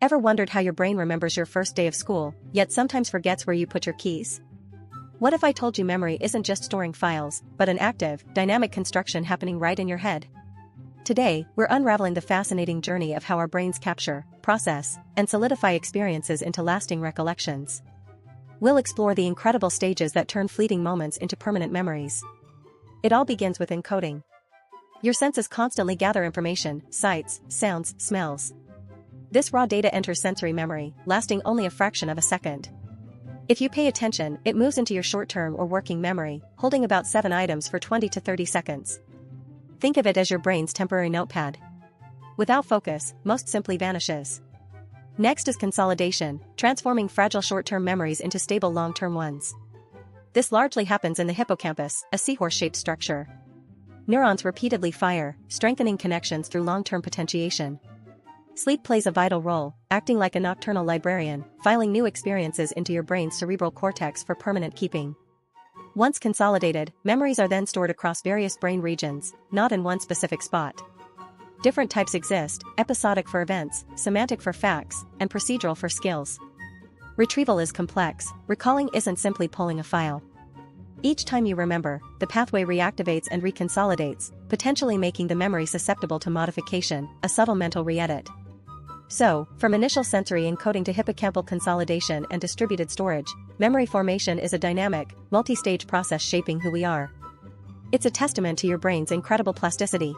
Ever wondered how your brain remembers your first day of school, yet sometimes forgets where you put your keys? What if I told you memory isn't just storing files, but an active, dynamic construction happening right in your head? Today, we're unraveling the fascinating journey of how our brains capture, process, and solidify experiences into lasting recollections. We'll explore the incredible stages that turn fleeting moments into permanent memories. It all begins with encoding. Your senses constantly gather information: sights, sounds, smells. This raw data enters sensory memory, lasting only a fraction of a second. If you pay attention, it moves into your short-term or working memory, holding about 7 items for 20 to 30 seconds. Think of it as your brain's temporary notepad. Without focus, most simply vanishes. Next is consolidation, transforming fragile short-term memories into stable long-term ones. This largely happens in the hippocampus, a seahorse-shaped structure. Neurons repeatedly fire, strengthening connections through long-term potentiation. Sleep plays a vital role, acting like a nocturnal librarian, filing new experiences into your brain's cerebral cortex for permanent keeping. Once consolidated, memories are then stored across various brain regions, not in one specific spot. Different types exist: episodic for events, semantic for facts, and procedural for skills. Retrieval is complex. Recalling isn't simply pulling a file. Each time you remember, the pathway reactivates and reconsolidates, potentially making the memory susceptible to modification, a subtle mental re-edit. So, from initial sensory encoding to hippocampal consolidation and distributed storage, memory formation is a dynamic, multi-stage process shaping who we are. It's a testament to your brain's incredible plasticity.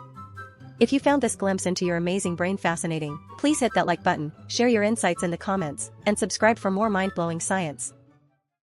If you found this glimpse into your amazing brain fascinating, please hit that like button, share your insights in the comments, and subscribe for more mind-blowing science.